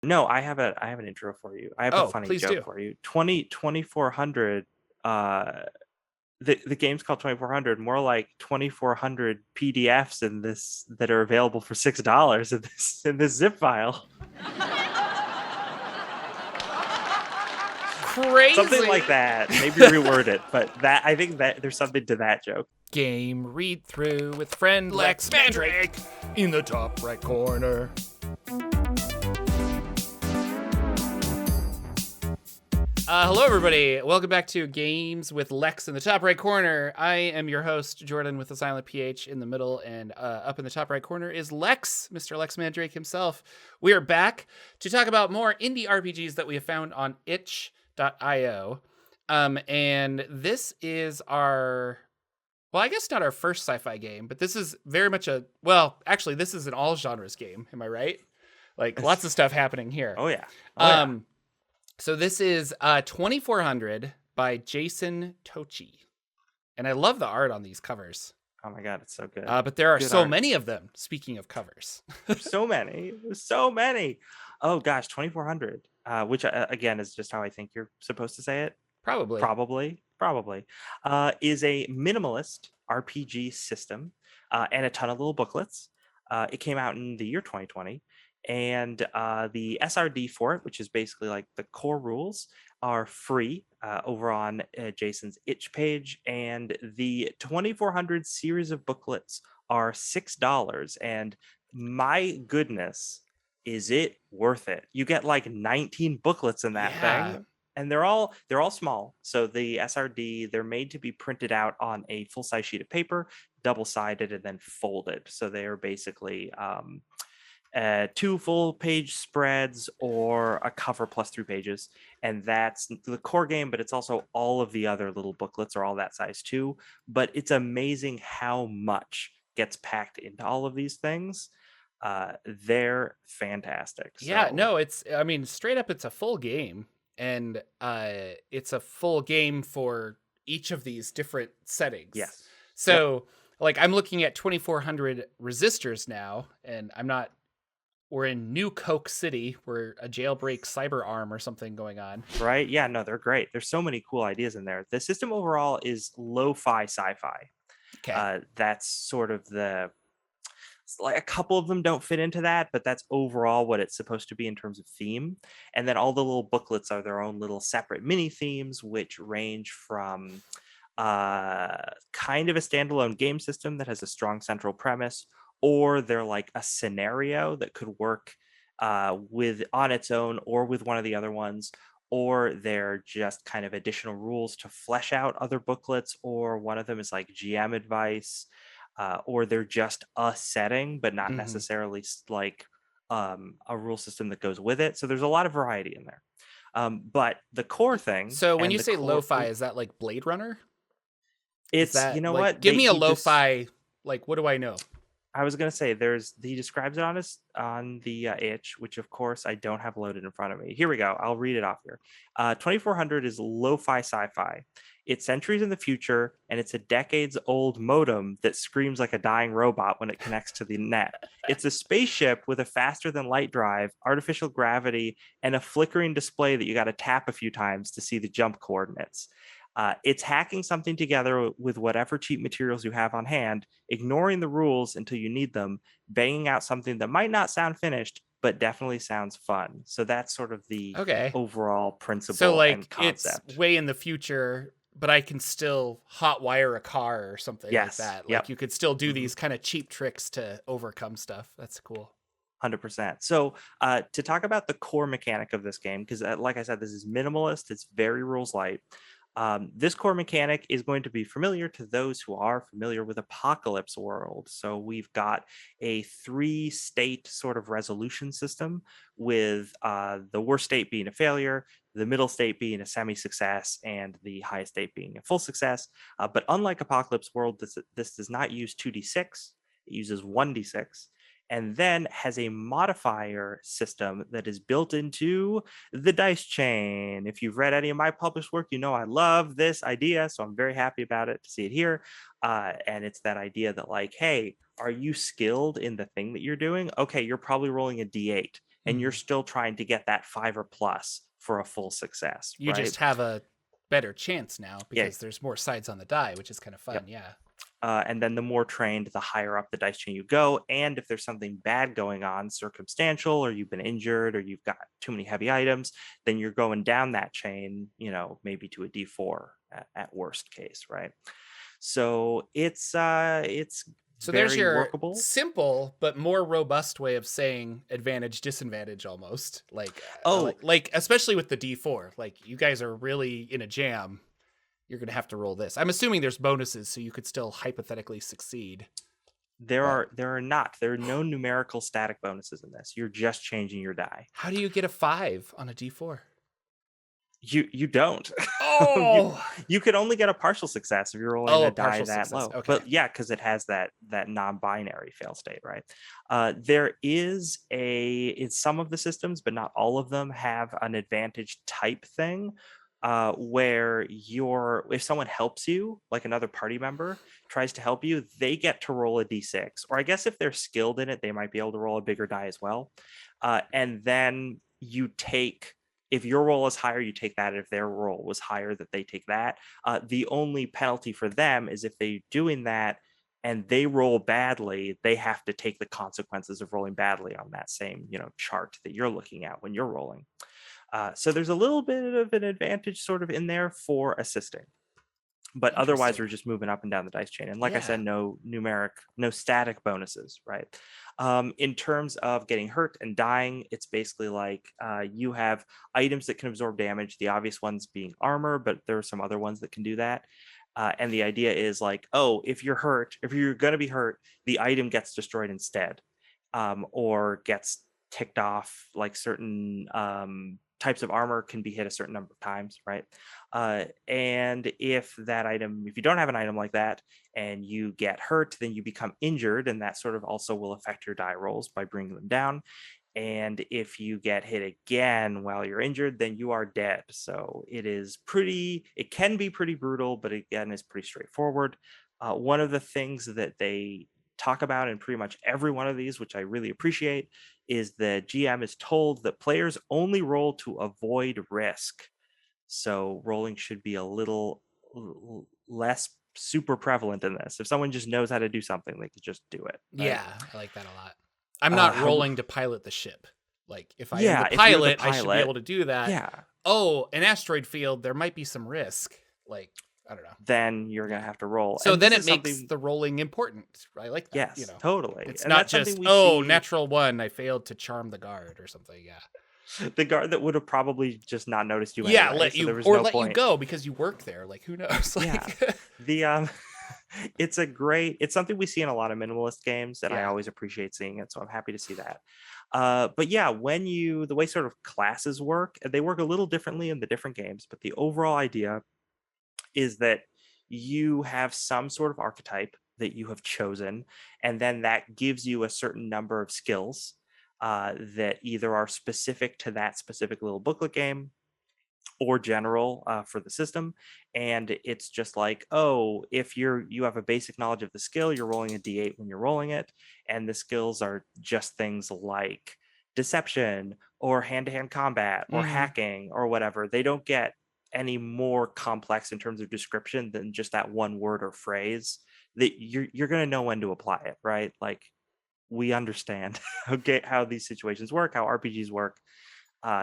No, I have an intro for you. I have a Oh, funny please joke do. for you. 2400. Uh, the game's called 2400. More like 2400 PDFs in this that are available for $6 in this zip file. Something Crazy. like that. Maybe reword it, but that I think that there's something to that joke. Game read through with friend Lex Mandrake in the top right corner. Hello, everybody. Welcome back to Games with Lex in the top right corner. I am your host, Jordan, with a silent PH in the middle, and up in the top right corner is Lex, Mr. Lex Mandrake himself. We are back to talk about more indie RPGs that we have found on itch.io. And this is our, well, I guess not our first sci-fi game, but this is very much actually, this is an all genres game. Am I right? Like lots of stuff happening here. Oh yeah. Oh yeah. Um, so this is 2400 by Jason Tochi. And I love the art on these covers. Oh my God, it's so good. But there are Good so art. many of them, speaking of covers. There's so many. There's so many. Oh gosh, 2400. Which again is just how I think you're supposed to say it. Probably. Probably, is a minimalist RPG system and a ton of little booklets. It came out in the year 2020, and the SRD for it, which is basically like the core rules, are free over on Jason's itch page, and the 2400 series of booklets are $6. And my goodness, is it worth it? You get like 19 booklets in that Yeah. thing, and they're all small. So the SRD, they're made to be printed out on a full size sheet of paper, double sided, and then folded. So they are basically two full page spreads or a cover plus 3 pages, and that's the core game. But it's also all of the other little booklets are all that size too. But it's amazing how much gets packed into all of these things. They're fantastic. Yeah, So no, I mean, straight up, it's a full game. And it's a full game for each of these different settings. yes, yep. So, like, I'm looking at 2400 resistors now, and we're in New Coke City. We're a jailbreak cyber arm or something going on. Right? Yeah, no, they're great. There's so many cool ideas in there. The system overall is lo-fi sci-fi. Okay. That's sort of like a couple of them don't fit into that, but that's overall what it's supposed to be in terms of theme. And then all the little booklets are their own little separate mini themes, which range from kind of a standalone game system that has a strong central premise, or they're like a scenario that could work with on its own or with one of the other ones, or they're just kind of additional rules to flesh out other booklets, or one of them is like GM advice, or they're just a setting, but not Mm-hmm. necessarily like a rule system that goes with it. So there's a lot of variety in there. But the core thing So when and you the say core, lo-fi, is that like Blade Runner? Is it's, you that know like, what give they me a he just lo-fi, like, what do I know? I was gonna say he describes it on the itch, which of course I don't have loaded in front of me. Here we go. I'll read it off here. 2400 is lo-fi sci-fi. It's centuries in the future, and it's a decades-old modem that screams like a dying robot when it connects to the net. It's a spaceship with a faster than light drive, artificial gravity, and a flickering display that you got to tap a few times to see the jump coordinates. It's hacking something together with whatever cheap materials you have on hand, ignoring the rules until you need them, banging out something that might not sound finished, but definitely sounds fun. So that's sort of the Okay. overall So principle and like it's concept. way in the future, but I can still hotwire a car or something like Yes. that. Like Yep. you could still do Mhm. these kind of cheap tricks to overcome stuff. That's cool. 100%. So, to talk about the core mechanic of this game, because like I said, this is minimalist, it's very rules light. This core mechanic is going to be familiar to those who are familiar with Apocalypse World. So, we've got a 3 state sort of resolution system with the worst state being a failure, the middle state being a semi success, and the highest state being a full success. But unlike Apocalypse World, this does not use 2d6, it uses 1d6, and then has a modifier system that is built into the dice chain. If you've read any of my published work, you know I love this idea, so I'm very happy about it to see it here. And it's that idea that, like, hey, are you skilled in the thing that you're doing? Okay, you're probably rolling a d8. and you're Mhm. still trying to get that 5 or plus for a full success, You right? just have a better chance now Yeah. because there's more sides on the die, which is kind of Yep. fun. Yeah. And then the more trained, the higher up the dice chain you go. And if there's something bad going on, circumstantial, or you've been injured, or you've got too many heavy items, then you're going down that chain, maybe to a D4 at worst case, right? So it's So there's very your workable. simple but more robust way of saying advantage disadvantage almost. Oh, Like especially with the D4. Like you guys are really in a jam. You're going to have to roll this. I'm assuming there's bonuses so you could still hypothetically succeed. there But are there are not there are no numerical static bonuses in this. You're just changing your die. how do you get a 5 on a D4? You don't. you Oh. you could only get a partial success if you're rolling Oh, a a die partial that success. low. Okay. But yeah, because it has that non-binary fail state, right? There is in some of the systems, but not all of them have an advantage type thing. Where if someone helps you, like another party member tries to help you, they get to roll a d6. Or I guess if they're skilled in it, they might be able to roll a bigger die as well. And then you take if your roll is higher, you take that. If their roll was higher, that they take that. The only penalty for them is if they're doing that and they roll badly, they have to take the consequences of rolling badly on that same chart that you're looking at when you're rolling. So there's a little bit of an advantage sort of in there for assisting. But otherwise, Interesting. we're just moving up and down the dice chain. And like I Yeah. said, no static bonuses, right? In terms of getting hurt and dying, it's basically like you have items that can absorb damage, the obvious ones being armor, but there are some other ones that can do that. And the idea is like, oh, if you're going to be hurt, the item gets destroyed instead, or gets ticked off. Like certain types of armor can be hit a certain number of times, right? And if you don't have an item like that and you get hurt, then you become injured, and that sort of also will affect your die rolls by bringing them down. And if you get hit again while you're injured, then you are dead. So it can be pretty brutal, but again, is pretty straightforward. One of the things that they talk about in pretty much every one of these, which I really appreciate, is the GM is told that players only roll to avoid risk. So rolling should be a little less super prevalent in this. If someone just knows how to do something, they could just do it, right? Yeah, I like that a lot. I'm not How rolling to pilot the ship. Like if I am the Yeah, if you're the pilot, I should be pilot, able to do that. yeah, Oh, an asteroid field, there might be some risk. Like, I don't know. then you're gonna Yeah. have to roll. So And then this it is makes something, the rolling important. I like that, yes, totally. It's And not that's something just, we oh, see. natural one, I failed to charm the guard or something. Yeah. The guard that would have probably just not noticed you Yeah, anyway, let so there you was or no let you point. go because you work there. Like who knows? Yeah. Like The it's something we see in a lot of minimalist games, and I yeah. always appreciate seeing it, so I'm happy to see that. But yeah, the way sort of classes work, they work a little differently in the different games, but the overall idea is that you have some sort of archetype that you have chosen, and then that gives you a certain number of skills that either are specific to that specific little booklet game or general for the system. And it's just like, oh, if you have a basic knowledge of the skill, you're rolling a d8 when you're rolling it, and the skills are just things like deception or hand-to-hand combat or Mhm. hacking or whatever. They don't get any more complex in terms of description than just that one word or phrase that you're going to know when to apply it, right? Like, we understand okay how these situations work, how RPGs work.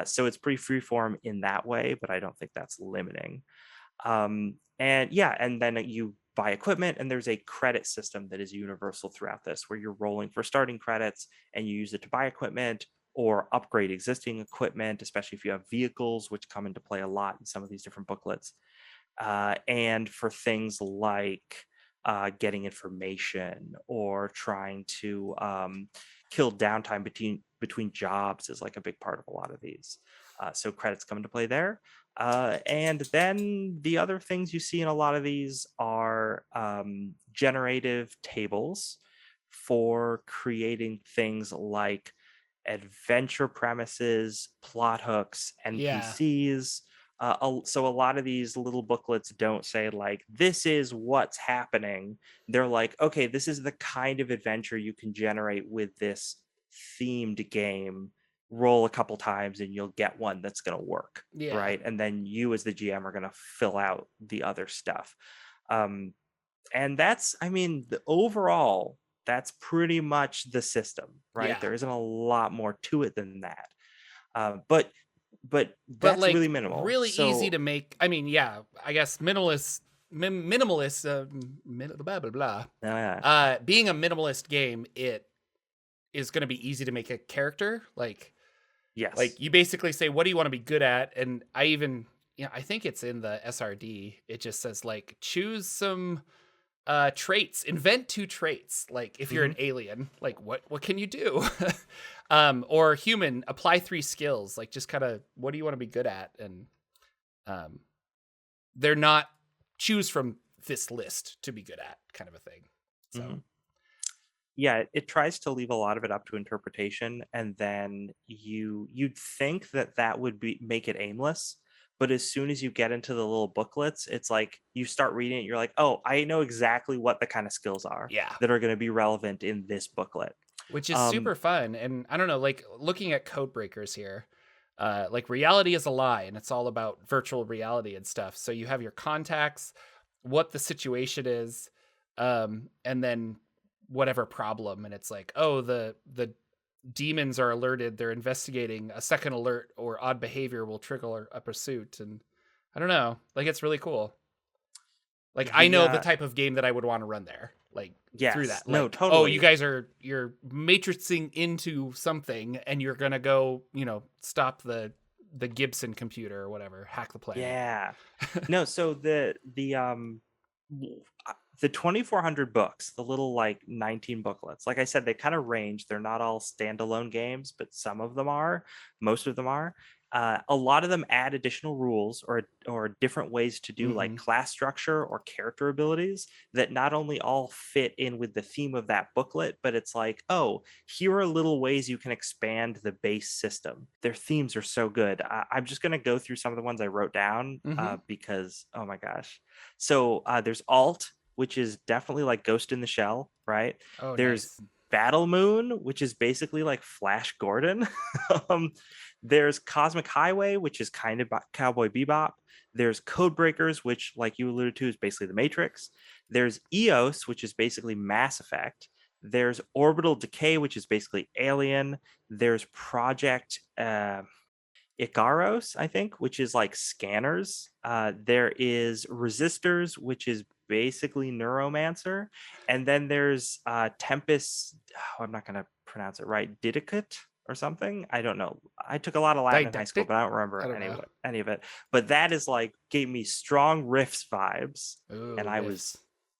So it's pretty freeform in that way, but I don't think that's limiting. And yeah, and then you buy equipment, and there's a credit system that is universal throughout this, where you're rolling for starting credits and you use it to buy equipment or upgrade existing equipment, especially if you have vehicles, which come into play a lot in some of these different booklets. And for things like getting information or trying to kill downtime between jobs is like a big part of a lot of these. So credits come into play there. And then the other things you see in a lot of these are generative tables for creating things like adventure premises, plot hooks, Yeah. NPCs. So a lot of these little booklets don't say like, this is what's happening. They're like, okay, this is the kind of adventure you can generate with this themed game roll a couple times and you'll get one that's going to work, Yeah. right? And then you as the GM are going to fill out the other stuff. Um, and that's, I mean, the overall, that's pretty much the system, right? Yeah. There isn't a lot more to it than that. But But that's really like minimal. really easy So to make. I mean, yeah, I guess minimalist blah blah blah. uh, Being a minimalist game, it is going to be easy to make a character. yes. You basically say, what do you want to be good at? And I even, I think it's in the SRD. It just says like choose some traits, invent 2 traits. Like if you're Hmm. an alien, like what can you do? Or human, apply 3 skills. Like just kind of what do you want to be good at? And um they're not choose from this list to be good at kind of a thing. So Hmm. Yeah, it tries to leave a lot of it up to interpretation, and then you'd think that that would be make it aimless, but as soon as you get into the little booklets, it's like you start reading it, you're like, oh, I know exactly what the kind of skills are yeah, that are going to be relevant in this booklet. which is Um, super fun. And I don't know, like looking at code breakers here, like reality is a lie, and it's all about virtual reality and stuff. So you have your contacts, what the situation is, and then whatever problem, and it's like, oh, the demons are alerted, they're investigating, a second alert or odd behavior will trigger a pursuit. And I don't know, like it's really cool. Like I the know the type of game that I would want to run there. Like through yes, that. no, Like, oh, you totally. guys you're matrixing into something and you're gonna go, stop the Gibson computer or whatever, hack the planet. Yeah. No, so w- the 2400 books, the little like 19 booklets, like I said, they kind of range. They're not all standalone games, but some of them are, most of them are. A lot of them add additional rules or different ways to do like Mm-hmm. class structure or character abilities that not only all fit in with the theme of that booklet, but it's like, oh, here are little ways you can expand the base system. Their themes are so good. I'm just going to go through some of the ones I wrote down Mm-hmm. because, oh my gosh. So there's Alt, which is definitely like Ghost in the Shell, right? Oh, There's nice. Battle Moon, which is basically like Flash Gordon. um, there's Cosmic Highway, which is kind of Cowboy Bebop. There's Code Breakers, which, like you alluded to, is basically the Matrix. There's EOS, which is basically Mass Effect. There's Orbital Decay, which is basically Alien. There's Project Icaros, I think, which is like scanners. There is Resistors, which is basically Neuromancer. And then there's Tempest. Oh, I'm not going to pronounce it right. Didicate or something. I don't know. I took a lot of Latin in high school, Didactic? but I don't I remember don't know. any of it. But that is like gave me strong Riffs vibes, and Ooh, I was riffs.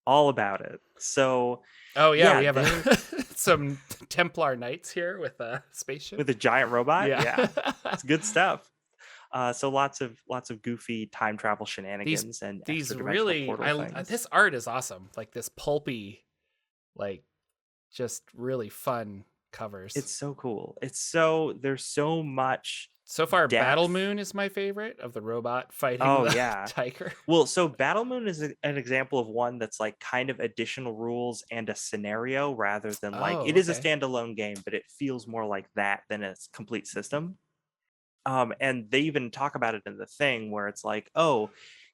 all about it. So Oh yeah, we yeah, have there some Templar knights here with a spaceship. with a giant robot. Yeah. Yeah, it's good stuff. So lots of goofy time travel these shenanigans and these extra dimensional really portal things. this art is awesome. Like this pulpy, like just really fun covers. It's so cool. It's so there's so much So far, Battle depth. Moon is my favorite of the robot fighting Oh the yeah. tiger. Well, so Battle Moon is an example of one that's like kind of additional rules and a scenario rather than like Oh, it is a okay. standalone game, but it feels more like that than a complete system. And they even talk about it in the thing where it's like, oh,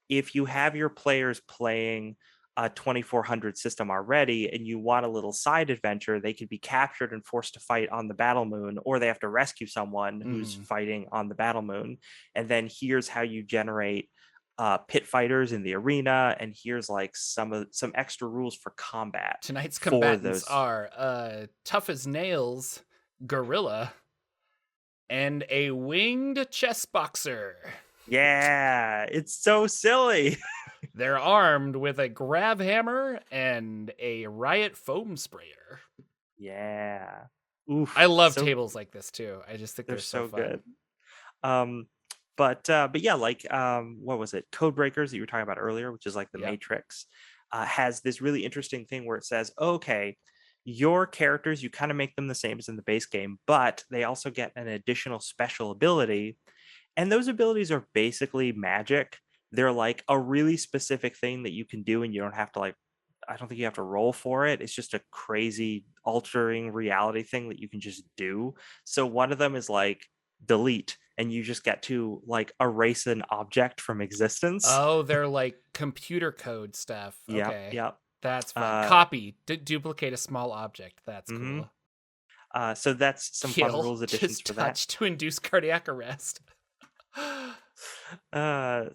if you have your players playing a 2400 system already and you want a little side adventure, they could be captured and forced to fight on the battle moon, or they have to rescue someone who's Hmm. fighting on the battle moon. And then here's how you generate pit fighters in the arena, and here's like some extra rules for combat Tonight's for combatants those. are tough as nails, gorilla, and a winged chess boxer. Yeah, it's so silly. They're armed with a grab hammer and a riot foam sprayer. Yeah. I Oof, love so tables like this too. I just think they're they're so so fun. good. Um, but yeah, like what was it? Code Breakers that you were talking about earlier, which is like the Yep. Matrix, has this really interesting thing where it says, okay, your characters, you kind of make them the same as in the base game, but they also get an additional special ability, and those abilities are basically magic. They're like a really specific thing that you can do, and you don't have to like I don't think you have to roll for it. It's just a crazy altering reality thing that you can just do. So one of them is like delete, and you just get to like erase an object from existence. Oh, they're like computer code stuff. Yep, Okay. yep. That's fun. Uh, Copy, duplicate a small object. That's hmm cool. So that's some fun Kill, rules additions just for that. touch to induce cardiac arrest. And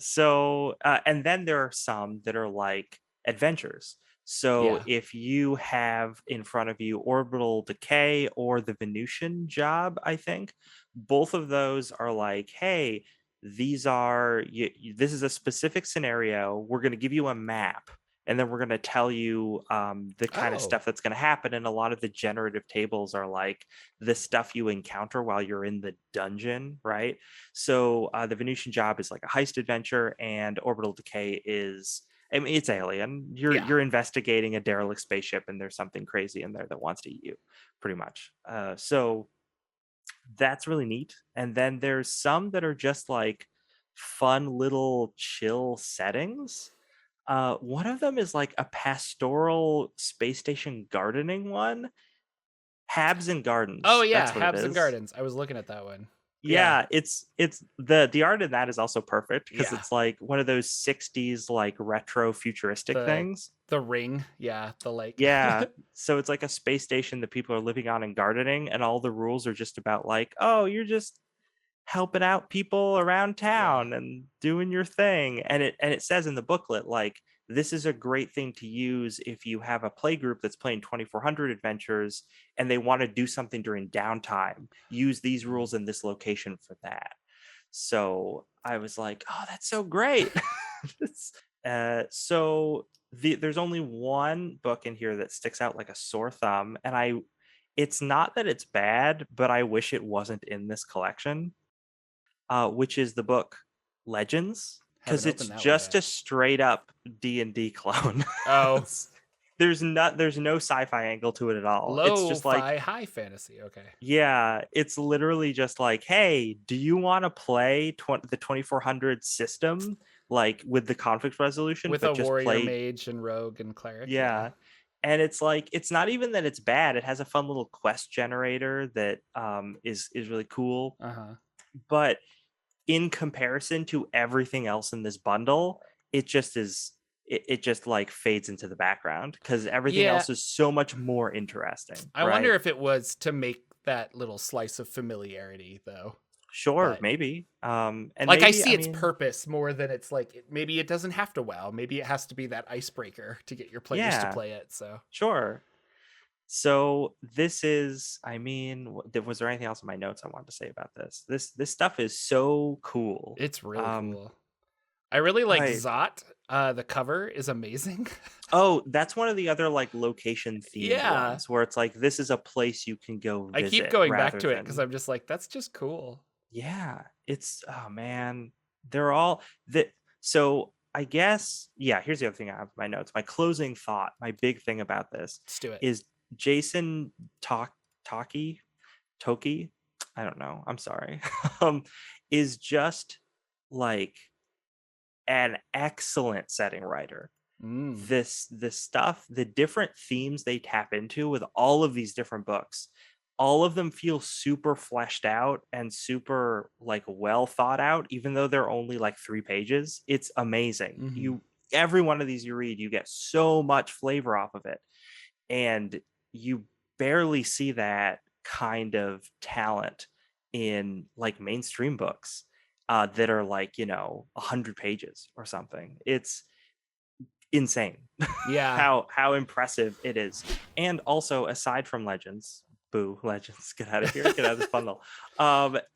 then there are some that are like adventures. So Yeah. if you have in front of you orbital decay or the Venusian job, I think both of those are like, hey, this is a specific scenario. We're going to give you a map, and then we're going to tell you the kind of Oh, stuff that's going to happen. And a lot of the generative tables are like the stuff you encounter while you're in the dungeon, right? So the Venusian job is like a heist adventure, and orbital decay is, I mean, it's alien. yeah. You're investigating a derelict spaceship, and there's something crazy in there that wants to eat you, pretty much. So that's really neat. And then there's some that are just like fun little chill settings. One of them is like a pastoral space station gardening one. Habs and Oh Gardens. yeah, That's what it Habs and is. Gardens. I was looking at that one. Yeah. Yeah, it's the art in that is also perfect because Yeah. it's like one of those 60s like retro futuristic The things. the ring. Yeah, the like Yeah, so it's like a space station that people are living on and gardening, and all the rules are just about like, oh, you're just helping out people around yeah. town and doing your thing. And it says in the booklet like this is a great thing to use if you have a play group that's playing 2400 adventures and they want to do something during downtime. Use these rules in this location for that. So I was like, oh, that's so great. There's only one book in here that sticks out like a sore thumb, and it's not that it's bad, but I wish it wasn't in this collection, which is the book Legends, Haven't because it's opened that one just yet. a straight up D&D clone. Oh, There's no sci-fi angle to it at all. It's just like, lo-fi high fantasy. Okay. yeah, it's literally just like, hey, do you want to play the 2400 system like with the conflict resolution, With but a just warrior, play? mage, and rogue and cleric. Yeah. Yeah. And it's like, it's not even that it's bad. It has a fun little quest generator that is really cool. Uh-huh. But in comparison to everything else in this bundle, it just is it just like fades into the background because everything Yeah. else is so much more interesting, I wonder right? if it was to make that little slice of familiarity though. Sure, But maybe. And like I maybe, see I its mean, purpose more than it's like maybe it doesn't have to wow. Maybe it has to be that icebreaker to get your players to yeah, play it. So sure. So this is, I mean, was there anything else in my notes I wanted to say about this? This stuff is so cool. it's really Um, cool. I really like I Zot. The cover is amazing. Oh, that's one of the other like location themed Yeah. ones where it's like this is a place you can go I keep visit going back rather to it because than, I'm just like, that's just cool. yeah, it's, oh man, they're all that. So I guess, yeah, here's the other thing I have in my notes. My closing thought, my big thing about this Let's do it. is Jason Talkie Toki, I don't know, I'm sorry, is just like an excellent setting writer. Mm. This stuff, the different themes they tap into with all of these different books, all of them feel super fleshed out and super like well thought out, even though they're only like 3 pages. It's amazing. Hmm. You Every one of these you read, you get so much flavor off of it, and you barely see that kind of talent in like mainstream books that are like 100 pages or something. It's insane Yeah. how impressive it is. And also, aside from Legends, boo, Legends, get out of here, get out of this bundle.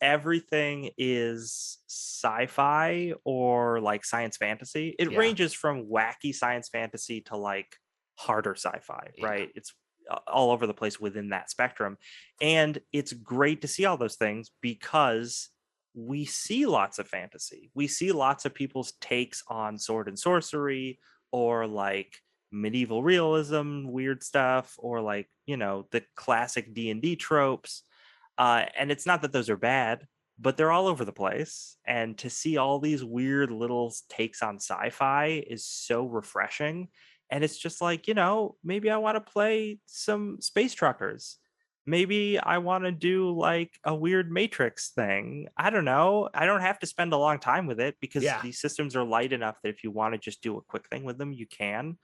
Everything is sci-fi or like science fantasy. It Yeah. ranges from wacky science fantasy to like harder sci-fi, Yeah. right? It's all over the place within that spectrum, and it's great to see all those things because we see lots of fantasy, we see lots of people's takes on sword and sorcery, or like medieval realism weird stuff, or like the classic D&D tropes, and it's not that those are bad, but they're all over the place, and to see all these weird little takes on sci-fi is so refreshing. and it's just like, maybe I want to play some space truckers. Maybe I want to do like a weird Matrix thing. I don't know. I don't have to spend a long time with it because Yeah. these systems are light enough that if you want to just do a quick thing with them, you can.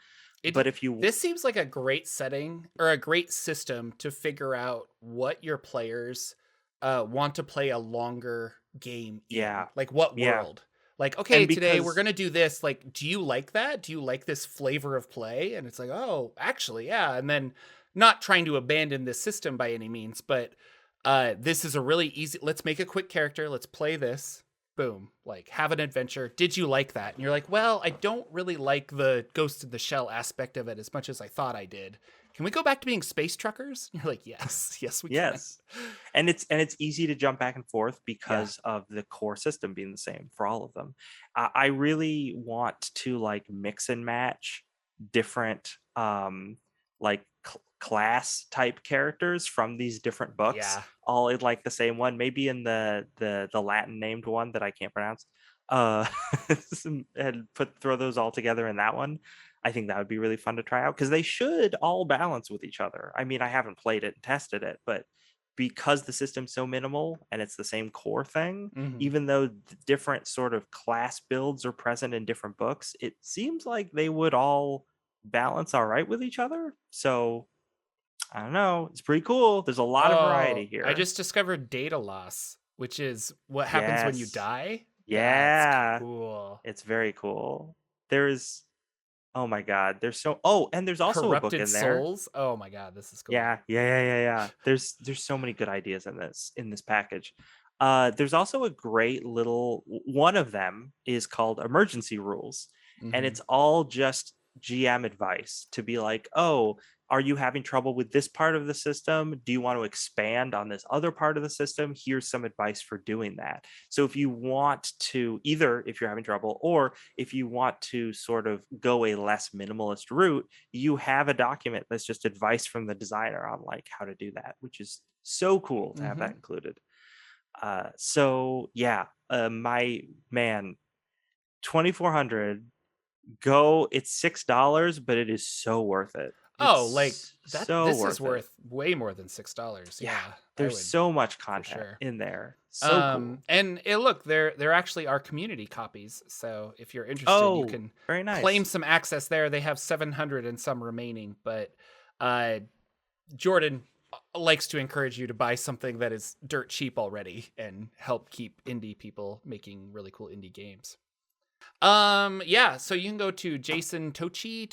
It But if you, This seems like a great setting or a great system to figure out what your players want to play a longer game in. yeah, Like what yeah. world? Like, okay, And today we're because, gonna do this. Like, do you like that? Do you like this flavor of play? And it's like, oh, actually, yeah. And then not trying to abandon this system by any means, but this is a really easy. Let's make a quick character. Let's play this. Boom, like have an adventure. Did you like that? And you're like, well, I don't really like the Ghost in the Shell aspect of it as much as I thought I did. Can we go back to being space truckers? And you're like, yes, yes, we can. yes. And it's easy to jump back and forth Yeah, because of the core system being the same for all of them. I really want to like mix and match different like class type characters from these different books yeah. all in like the same one, maybe in the Latin named one that I can't pronounce, uh and throw those all together in that one. I think that would be really fun to try out because they should all balance with each other. I mean, I haven't played it and tested it, but because the system's so minimal and it's the same core thing, Hmm. even though the different sort of class builds are present in different books, it seems like they would all balance all right with each other. So I don't know. It's pretty cool. There's a lot of variety Oh, I here. just discovered data loss, which is what happens when you Yes. die. That's Yeah. cool. It's very cool. There's, oh my God. And there's also a book Corrupted in there. souls. Oh my god, this is cool. Yeah. There's so many good ideas in this package. There's also a great little one of them is called emergency rules, and Hmm. it's all just GM advice to be like, oh, are you having trouble with this part of the system? Do you want to expand on this other part of the system? Here's some advice for doing that. So if you want to, either if you're having trouble or if you want to sort of go a less minimalist route, you have a document that's just advice from the designer on like how to do that, which is so cool to have Hmm. that included. So yeah, my man, 2400, go. It's $6, but it is so worth it. Oh, like It's that. so This is worth it. worth way more than $6. Yeah, Yeah, I there's would so much for content sure. in there. So cool. And look, there actually are community copies. So if you're interested, you Oh, can very claim nice. some access there. They have 700 and some remaining, but uh, Jordan likes to encourage you to buy something that is dirt cheap already and help keep indie people making really cool indie games. Yeah, so you can go to jasontochi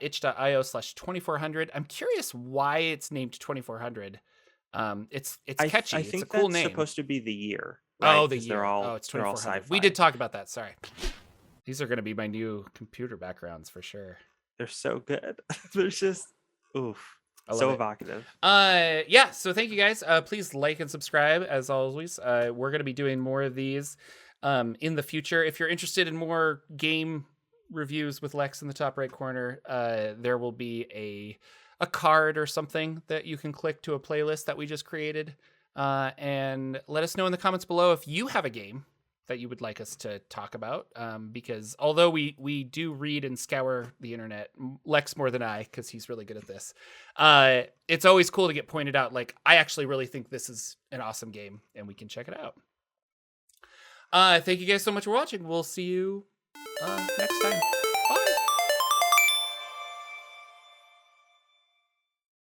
.itch.io/2400. I'm curious why it's named 2400. It's I catchy. It's a think cool that's name. supposed to be the year, right? Oh, the Because they're year. Oh, all it's they're all 2400. We did sci-fi. talk about that. Sorry. These are going to be my new computer backgrounds for sure. They're so good. They're just oof, I love so it. evocative. Yeah, so thank you guys. Please like and subscribe as always. We're going to be doing more of these in the future. If you're interested in more game reviews with Lex in the top right corner, there will be a card or something that you can click to a playlist that we just created. And let us know in the comments below if you have a game that you would like us to talk about, because although we do read and scour the internet, Lex more than I, because he's really good at this, it's always cool to get pointed out, like, I actually really think this is an awesome game and we can check it out. Thank you guys so much for watching. We'll see you next time.